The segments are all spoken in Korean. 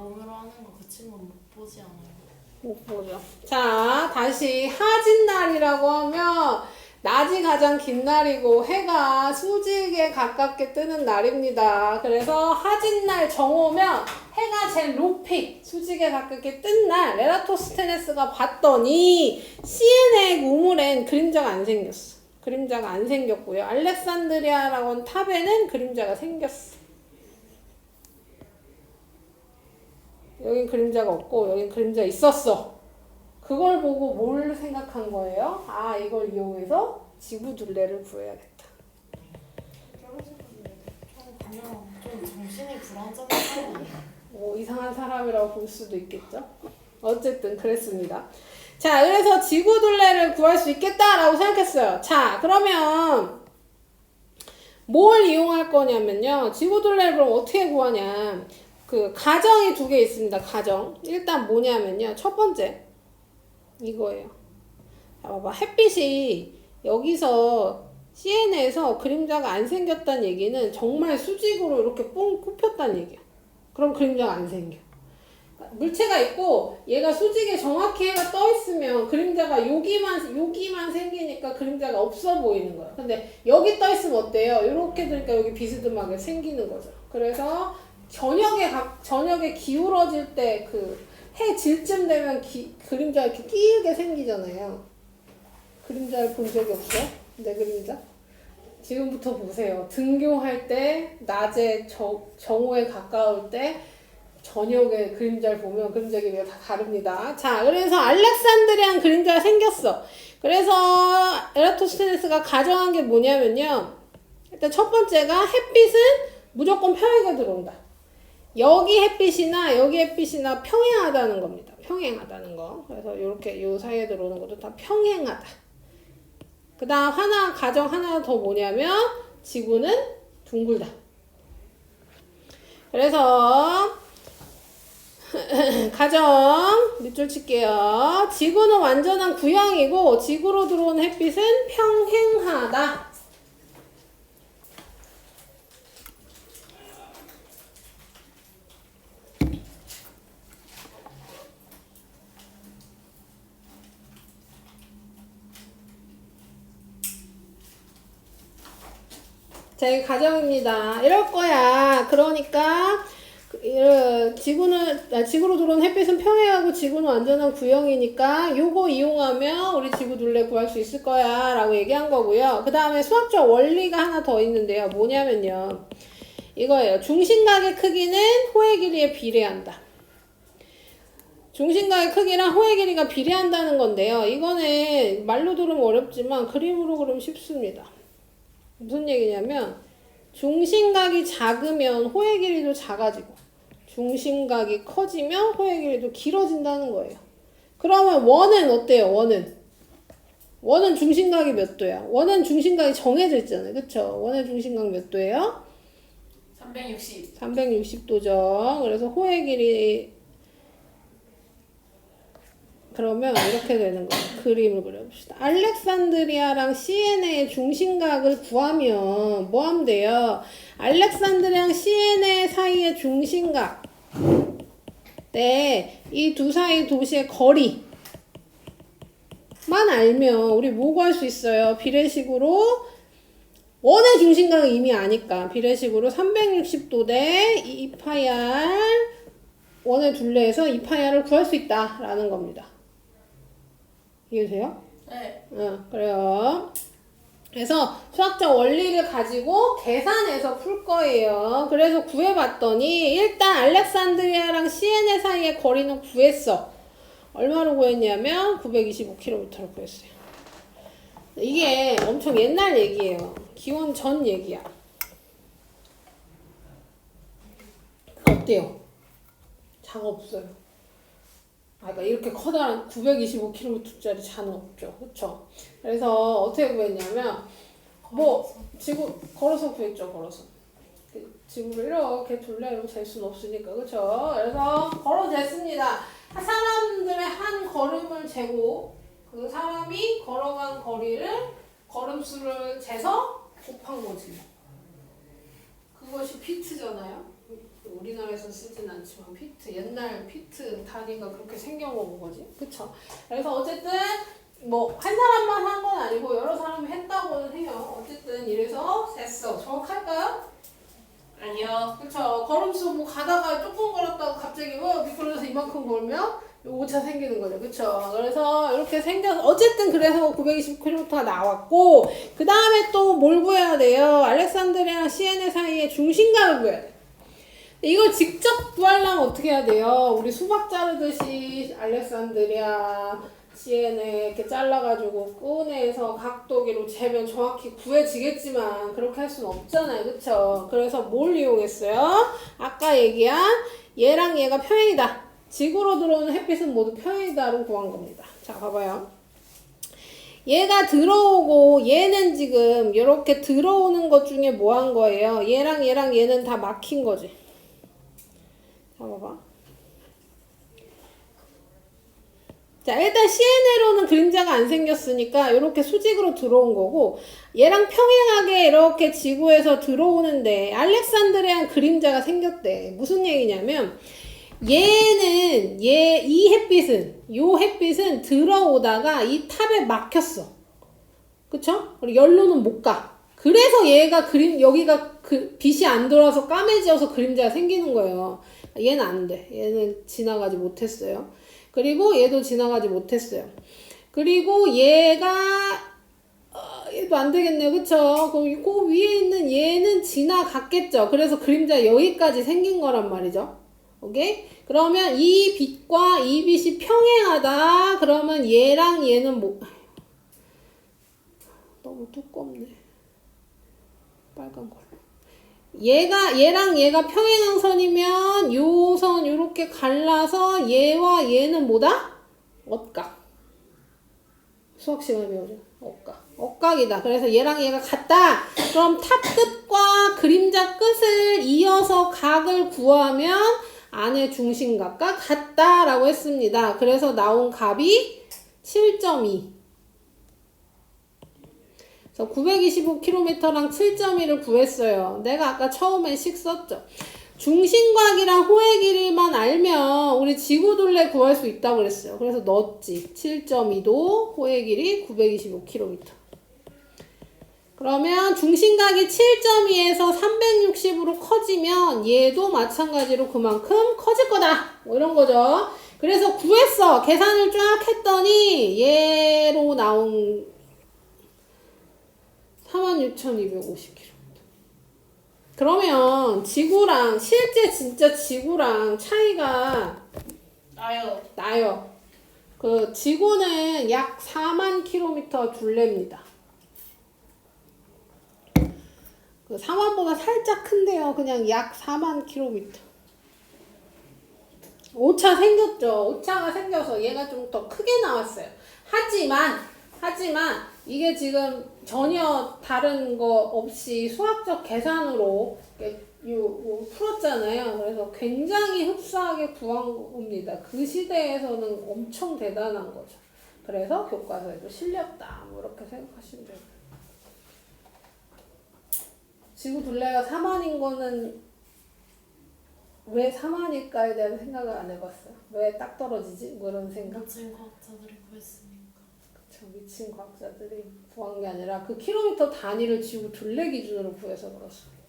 몸으로 하는 거 그 친구는 못 보지 않아요? 못 보죠. 자, 다시 하진날이라고 하면 낮이 가장 긴 날이고 해가 수직에 가깝게 뜨는 날입니다. 그래서 하진날 정오면 해가 제일 높이 수직에 가깝게 뜬 날 에라토스테네스가 봤더니 시에네 우물엔 그림자가 안 생겼어. 그림자가 안 생겼고요. 알렉산드리아라고 하는 탑에는 그림자가 생겼어. 여긴 그림자가 없고 여긴 그림자 있었어. 그걸 보고 뭘 생각한 거예요? 아, 이걸 이용해서 지구 둘레를 구해야겠다. 그냥 좀 정신이 불안정한 사람이에요. 뭐 이상한 사람이라고 볼 수도 있겠죠. 어쨌든 그랬습니다. 자, 그래서 지구 둘레를 구할 수 있겠다라고 생각했어요. 자, 그러면 뭘 이용할 거냐면요. 지구 둘레를 그럼 어떻게 구하냐. 그 가정이 두 개 있습니다. 가정. 일단 뭐냐면요. 첫 번째 이거예요. 자, 봐봐. 햇빛이 여기서 CN에서 그림자가 안 생겼다는 얘기는 정말 수직으로 이렇게 뽕 굽혔다는 얘기야. 그럼 그림자가 안 생겨. 물체가 있고 얘가 수직에 정확히 해가 떠 있으면 그림자가 여기만 생기니까 그림자가 없어 보이는 거야. 근데 여기 떠 있으면 어때요? 이렇게 되니까 여기 비스듬하게 생기는 거죠. 그래서 저녁에 기울어질 때 그 해 질쯤 되면 그림자가 이렇게 끼게 생기잖아요. 그림자를 본 적이 없어? 내 그림자? 지금부터 보세요. 등교할 때, 낮에 정오에 가까울 때, 저녁에 그림자를 보면 그림자 길이가 다 다릅니다. 자, 그래서 알렉산드리안 그림자가 생겼어. 그래서 에라토스테네스가 가정한 게 뭐냐면요. 일단 첫 번째가 햇빛은 무조건 평행에 들어온다. 여기 햇빛이나 평행하다는 겁니다. 평행하다는 거. 그래서 이렇게 요 사이에 들어오는 것도 다 평행하다. 그 다음 가정 하나 더 뭐냐면 지구는 둥글다. 그래서 가정 밑줄 칠게요. 지구는 완전한 구형이고 지구로 들어온 햇빛은 평행하다. 자, 이게 가정입니다. 이럴 거야. 그러니까 지구로 들어온 햇빛은 평행하고 지구는 완전한 구형이니까 요거 이용하면 우리 지구 둘레 구할 수 있을 거야 라고 얘기한 거고요. 그 다음에 수학적 원리가 하나 더 있는데요. 뭐냐면요. 이거예요. 중심각의 크기는 호의 길이에 비례한다. 중심각의 크기랑 호의 길이가 비례한다는 건데요. 이거는 말로 들으면 어렵지만 그림으로 그리면 쉽습니다. 무슨 얘기냐면 중심각이 작으면 호의 길이도 작아지고 중심각이 커지면 호의 길이도 길어진다는 거예요. 그러면 원은 어때요? 원은 중심각이 몇 도야? 원은 중심각이 정해져 있잖아요. 그쵸? 원의 중심각 몇 도예요? 360도죠. 그래서 호의 길이 그러면 이렇게 되는 거예요. 그림을 그려봅시다. 알렉산드리아랑 시에네의 중심각을 구하면 뭐 하면 돼요? 알렉산드리아랑 시에네 사이의 중심각 네, 이 두 사이 도시의 거리만 알면 우리 뭐 구할 수 있어요? 비례식으로 원의 중심각은 이미 아니까 비례식으로 360도 대 2파이R 원의 둘레에서 2파이R을 구할 수 있다라는 겁니다. 이해되세요? 네. 그래요. 그래서 수학적 원리를 가지고 계산해서 풀 거예요. 그래서 구해봤더니 일단 알렉산드리아랑 시에네 사이의 거리는 구했어. 얼마로 구했냐면 925km를 구했어요. 이게 엄청 옛날 얘기예요. 기원 전 얘기야. 어때요? 자가 없어요. 그러니까 이렇게 커다란 925km짜리 잔은 없죠. 그쵸? 그래서 어떻게 구했냐면 지구 걸어서 구했죠. 걸어서 지구를 이렇게 둘레로 잴 수는 없으니까. 그쵸? 그래서 걸어 쟀습니다. 사람들의 한 걸음을 재고 그 사람이 걸어간 거리를 걸음수를 재서 곱한 거지. 그것이 피트잖아요. 우리나라에서 쓰진 않지만 피트 옛날 피트 단위가 그렇게 생겨먹은 거지, 그쵸? 그래서 어쨌든 뭐 한 사람만 한 건 아니고 여러 사람이 했다고는 해요. 어쨌든 이래서 됐어. 정확할까요? 아니요. 그쵸? 걸음수 뭐 가다가 조금 걸었다가 갑자기 미끄러져서 이만큼 걸면 오차 생기는 거죠. 그쵸? 그래서 이렇게 생겨서 어쨌든 그래서 920km가 나왔고 그 다음에 또 뭘 구해야 돼요? 알렉산드리아랑 시에네 사이의 중심각을 구해야 돼. 이걸 직접 구하려면 어떻게 해야 돼요? 우리 수박 자르듯이 알렉산드리아 시에네 이렇게 잘라가지고 꺼내서 각도기로 재면 정확히 구해지겠지만 그렇게 할 수는 없잖아요. 그쵸? 그래서 뭘 이용했어요? 아까 얘기한 얘랑 얘가 평행이다. 지구로 들어오는 햇빛은 모두 평행이다로 구한 겁니다. 자, 봐봐요. 얘가 들어오고 얘는 지금 이렇게 들어오는 것 중에 뭐 한 거예요? 얘랑 얘는 다 막힌 거지. 자, 봐봐. 자, 일단 CNL로는 그림자가 안 생겼으니까 이렇게 수직으로 들어온 거고 얘랑 평행하게 이렇게 지구에서 들어오는데 알렉산드리안 그림자가 생겼대. 무슨 얘기냐면 얘는 이 햇빛은 들어오다가 이 탑에 막혔어. 그쵸? 그리고 열로는 못 가. 그래서 얘가 여기가 빛이 안 들어와서 까매져서 그림자가 생기는 거예요. 얘는 안 돼. 얘는 지나가지 못했어요. 그리고 얘도 지나가지 못했어요. 그리고 얘도 안 되겠네요. 그쵸? 그럼 그 위에 있는 얘는 지나갔겠죠. 그래서 그림자 여기까지 생긴 거란 말이죠. 오케이? 그러면 이 빛과 이 빛이 평행하다. 그러면 얘랑 얘는 뭐 너무 두껍네. 빨간 걸로. 얘랑 얘가 평행한 선이면 요 선 요렇게 갈라서 얘와 얘는 뭐다? 억각. 수학 시간에 배우죠. 억각이다. 그래서 얘랑 얘가 같다. 그럼 탑 끝과 그림자 끝을 이어서 각을 구하면 안의 중심각과 같다라고 했습니다. 그래서 나온 값이 7.2. 그래서 925km랑 7.2를 구했어요. 내가 아까 처음에 식 썼죠. 중심각이랑 호의 길이만 알면 우리 지구둘레 구할 수 있다고 그랬어요. 그래서 넣었지. 7.2도 호의 길이 925km. 그러면 중심각이 7.2에서 360으로 커지면 얘도 마찬가지로 그만큼 커질 거다. 뭐 이런 거죠. 그래서 구했어. 계산을 쫙 했더니 얘로 나온 46,250km. 그러면 지구랑 실제 진짜 지구랑 차이가 나요. 그 지구는 약 4만 km 둘레입니다. 그 4만보다 살짝 큰데요. 그냥 약 4만 km. 오차 생겼죠. 오차가 생겨서 얘가 좀 더 크게 나왔어요. 하지만 이게 지금 전혀 다른 거 없이 수학적 계산으로 풀었잖아요. 그래서 굉장히 흡사하게 구한 겁니다. 그 시대에서는 엄청 대단한 거죠. 그래서 교과서에도 실렸다. 뭐 이렇게 생각하시면 돼요. 지구 둘레가 4만인 거는 왜 4만일까에 대한 생각을 안 해봤어요. 왜 딱 떨어지지? 뭐 이런 생각. 미친 과학자들이 구했으니까. 그쵸, 미친 과학자들이 구한 게 아니라 그 킬로미터 단위를 지구 둘레 기준으로 구해서 그렇습니다.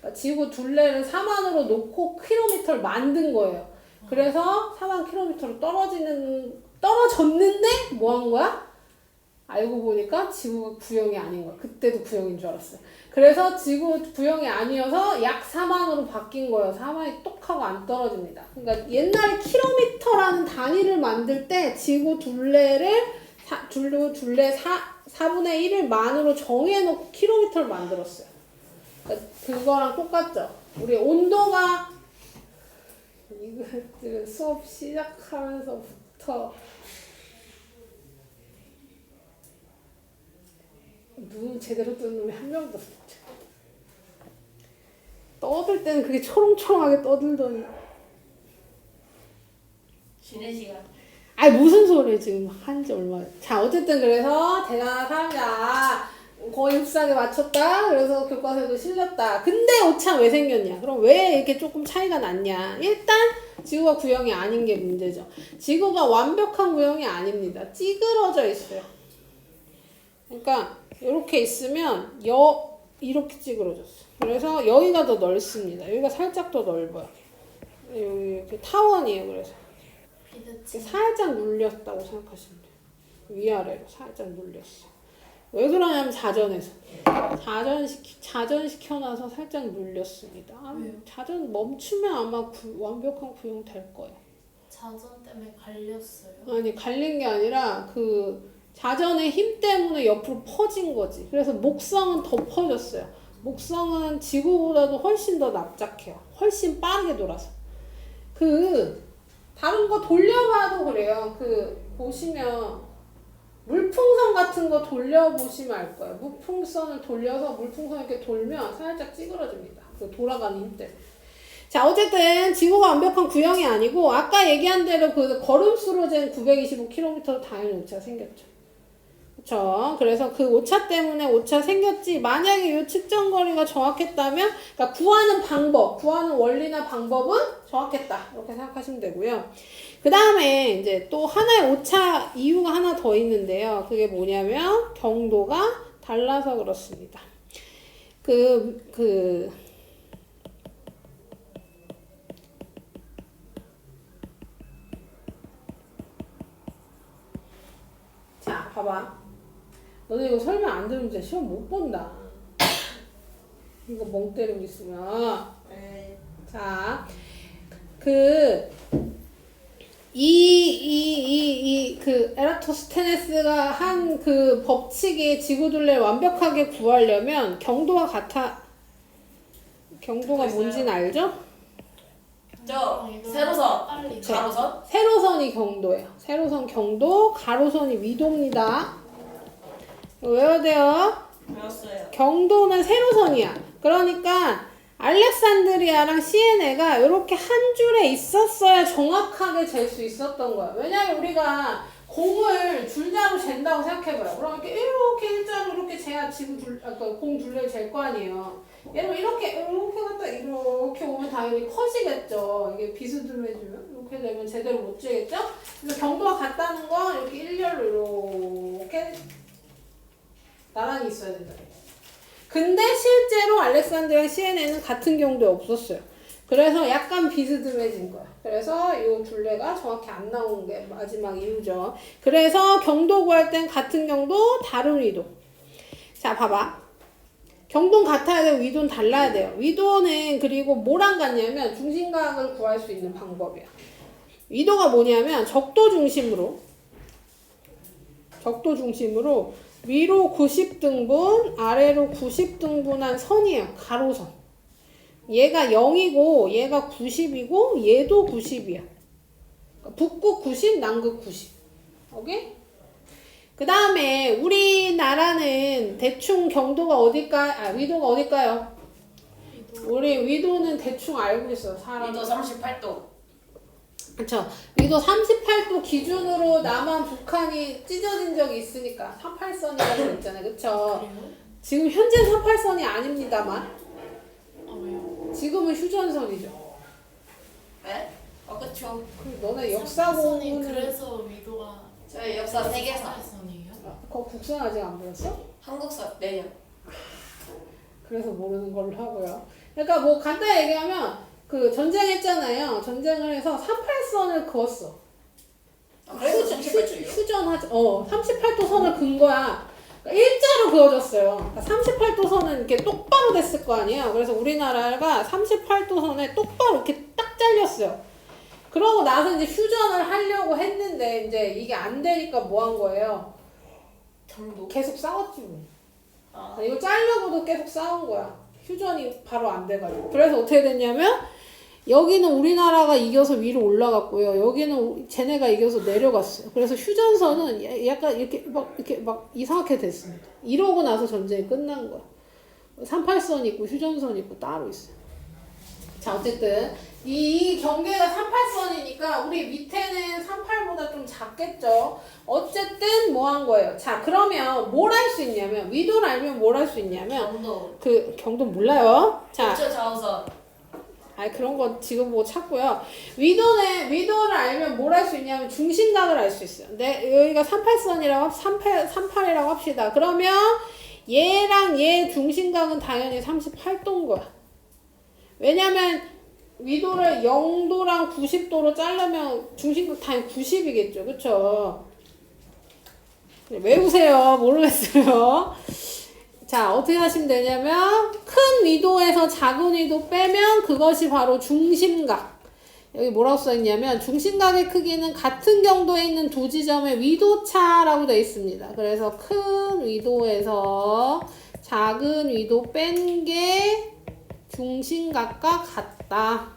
그러니까 지구 둘레를 4만으로 놓고 킬로미터를 만든 거예요. 그래서 4만 킬로미터로 떨어졌는데 뭐 한 거야? 알고 보니까 지구가 구형이 아닌 거야. 그때도 구형인 줄 알았어요. 그래서 지구 구형이 아니어서 약 4만으로 바뀐 거예요. 4만이 똑 하고 안 떨어집니다. 그러니까 옛날에 킬로미터라는 단위를 만들 때 지구 둘레를 4분의 1을 만으로 정해놓고 킬로미터를 만들었어요. 그러니까 그거랑 똑같죠. 우리 온도가 이거 수업 시작하면서부터 눈 제대로 뜨는 놈이 한 명도 없죠. 떠들 때는 그게 초롱초롱하게 떠들더니 쉬는 시간. 아니 무슨 소리 지금 한지 얼마. 자 어쨌든 그래서 대단한 사람이다. 거의 흡사하게 맞췄다. 그래서 교과서에도 실렸다. 근데 오차 왜 생겼냐? 그럼 왜 이렇게 조금 차이가 났냐? 일단 지구가 구형이 아닌 게 문제죠. 지구가 완벽한 구형이 아닙니다. 찌그러져 있어요. 그러니까 이렇게 있으면 이렇게 찌그러졌어. 그래서 여기가 더 넓습니다. 여기가 살짝 더 넓어요. 여기 이렇게 타원이에요. 그래서 비대칭. 살짝 눌렸다고 생각하시면 돼요. 위아래로 살짝 눌렸어. 왜 그러냐면 자전에서 자전시켜놔서 살짝 눌렸습니다. 왜요? 자전 멈추면 아마 완벽한 구형 될 거예요. 자전 때문에 갈렸어요. 아니 갈린 게 아니라 그 자전의 힘 때문에 옆으로 퍼진 거지. 그래서 목성은 더 퍼졌어요. 목성은 지구보다도 훨씬 더 납작해요. 훨씬 빠르게 돌아서. 다른 거 돌려봐도 그래요. 보시면 물풍선 같은 거 돌려보시면 알 거예요. 물풍선을 돌려서 물풍선 이렇게 돌면 살짝 찌그러집니다. 그 돌아가는 힘 때문에. 자, 어쨌든 지구가 완벽한 구형이 아니고 아까 얘기한 대로 그 걸음수로 잰 925km 당연히 오차가 생겼죠. 그쵸? 그래서 그 오차 때문에 오차 생겼지. 만약에 이 측정 거리가 정확했다면, 그러니까 구하는 원리나 방법은 정확했다. 이렇게 생각하시면 되고요. 그 다음에 이제 또 하나의 오차 이유가 하나 더 있는데요. 그게 뭐냐면 경도가 달라서 그렇습니다. 자, 봐봐. 너네 이거 설명 안 들으면 진짜 시험 못 본다. 이거 멍 때리고 있으면. 네. 자, 에라토스테네스가 한 그 법칙의 지구둘레를 완벽하게 구하려면 경도가 뭔지는 알죠? 세로선, 빨리. 가로선. 세로선이 경도예요. 세로선 경도, 가로선이 위도입니다. 이거 외워야 돼요. 배웠어요. 경도는 세로선이야. 그러니까 알렉산드리아랑 시에네가 이렇게 한 줄에 있었어야 정확하게 잴 수 있었던 거야. 왜냐면 우리가 공을 줄자로 잰다고 생각해봐요. 그럼 이렇게 일자로 이렇게 재야 공 둘레를 잴 거 아니에요. 얘는 이렇게 갔다 이렇게 오면 당연히 커지겠죠. 이게 비스듬해지면 이렇게 되면 제대로 못 재겠죠. 그래서 경도가 같다는 건 이렇게 일렬로 이렇게 나란히 있어야 된다. 근데 실제로 알렉산드리아 시에네는 같은 경도에 없었어요. 그래서 약간 비스듬해진 거야. 그래서 이 둘레가 정확히 안 나오는 게 마지막 이유죠. 그래서 경도 구할 땐 같은 경도, 다른 위도. 자, 봐봐. 경도는 같아야 되고 위도는 달라야 돼요. 위도는 그리고 뭐랑 같냐면 중심각을 구할 수 있는 방법이야. 위도가 뭐냐면 적도 중심으로 위로 90등분, 아래로 90등분한 선이에요. 가로선. 얘가 0이고 얘가 90이고 얘도 90이야. 북극 90, 남극 90. 오케이? 그 다음에 우리나라는 대충 경도가 위도가 어딜까요? 우리 위도는 대충 알고 있어요. 위도 38도. 그쵸. 위도 38도 기준으로 남한 북한이 찢어진 적이 있으니까 38선이라고 했잖아요. 그쵸. 그래요? 지금 현재 38선이 아닙니다만 아 왜요? 지금은 휴전선이죠. 네? 그쵸. 너네 역사 선이 공부는 그래서 위도가 저희 역사 세계사. 선이에요? 그거 국선 아직 안 배웠어? 한국사 내년. 그래서 모르는 걸로 하고요. 그러니까 뭐 간단히 얘기하면 그 전쟁했잖아요. 전쟁을 해서 38선을 그었어. 그래서 38도예요? 휴전하지. 38도 선을 근 거야. 그러니까 일자로 그어졌어요. 그러니까 38도 선은 이렇게 똑바로 됐을 거 아니에요. 그래서 우리나라가 38도 선에 똑바로 이렇게 딱 잘렸어요. 그러고 나서 이제 휴전을 하려고 했는데 이제 이게 안 되니까 뭐 한 거예요? 경도. 계속 싸웠지 뭐. 이거 짜려고도 계속 싸운 거야. 휴전이 바로 안 돼가지고. 그래서 어떻게 됐냐면 여기는 우리나라가 이겨서 위로 올라갔고요. 여기는 쟤네가 이겨서 내려갔어요. 그래서 휴전선은 약간 이렇게 막 이상하게 됐습니다. 이러고 나서 전쟁이 끝난 거야. 38선 있고 휴전선 있고 따로 있어요. 자, 어쨌든 이 경계가 38선이니까 우리 밑에는 38보다 좀 작겠죠. 어쨌든 뭐 한 거예요. 자, 그러면 뭘 할 수 있냐면 위도를 알면 뭘 할 수 있냐면 경도. 그 경도 몰라요. 자, 저 자우선. 아니 그런 거 지금 보고 찾고요. 위도를 알면 뭘 할 수 있냐면 중심각을 알 수 있어요. 근데 여기가 38선이라고 38이라고 합시다. 그러면 얘랑 얘 중심각은 당연히 38도인 거야. 왜냐면 위도를 0도랑 90도로 자르면 중심각 당연히 90이겠죠. 그쵸? 외우세요. 모르겠어요. 자, 어떻게 하시면 되냐면 큰 위도에서 작은 위도 빼면 그것이 바로 중심각. 여기 뭐라고 써있냐면 중심각의 크기는 같은 경도에 있는 두 지점의 위도차라고 되어 있습니다. 그래서 큰 위도에서 작은 위도 뺀 게 중심각과 같다.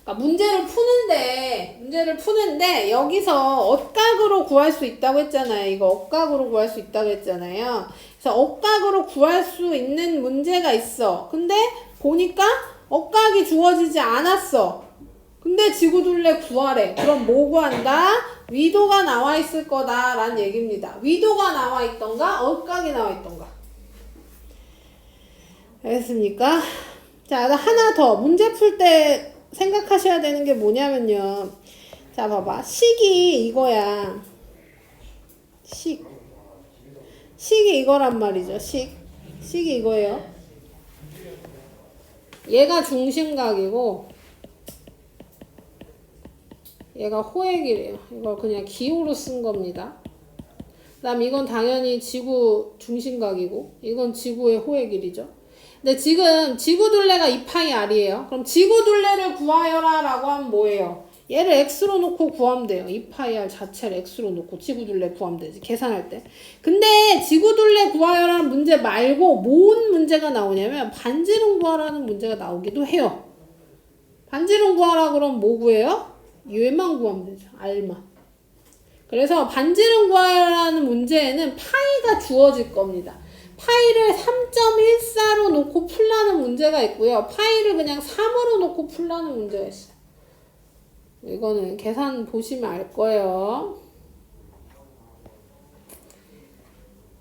그러니까 문제를 푸는데 여기서 억각으로 구할 수 있다고 했잖아요. 이거 억각으로 구할 수 있다고 했잖아요. 그래서 억각으로 구할 수 있는 문제가 있어. 근데 보니까 억각이 주어지지 않았어. 근데 지구둘레 구하래. 그럼 뭐 구한다? 위도가 나와 있을 거다라는 얘기입니다. 위도가 나와 있던가 억각이 나와 있던가. 알겠습니까? 자, 하나 더 문제 풀 때 생각하셔야 되는 게 뭐냐면요. 자, 봐봐. 식이 이거야. 식이 이거란 말이죠. 식이 이거예요. 얘가 중심각이고 얘가 호액이래요. 이걸 그냥 기호로 쓴 겁니다. 그 다음 이건 당연히 지구 중심각이고 이건 지구의 호액일이죠. 근데 지금 지구둘레가 2파이r이에요. 그럼 지구둘레를 구하여라 라고 하면 뭐예요? 얘를 x로 놓고 구하면 돼요. 2파이r 자체를 x로 놓고 지구둘레 구하면 되지. 계산할 때. 근데 지구둘레 구하여라는 문제 말고 뭔 문제가 나오냐면 반지름 구하라는 문제가 나오기도 해요. 반지름 구하라 그러면 뭐 구해요? 얘만 구하면 되죠. r만. 그래서 반지름 구하라는 문제에는 파이가 주어질 겁니다. 파이를 3.14로 놓고 풀라는 문제가 있고요. 파이를 그냥 3으로 놓고 풀라는 문제가 있어요. 이거는 계산 보시면 알 거예요.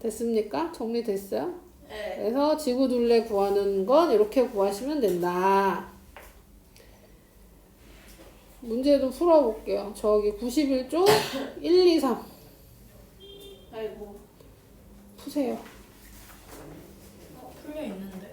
됐습니까? 정리됐어요? 네. 그래서 지구둘레 구하는 건 이렇게 구하시면 된다. 문제도 풀어볼게요. 저기 91쪽 1, 2, 3 아이고. 푸세요. 풀려 있는데.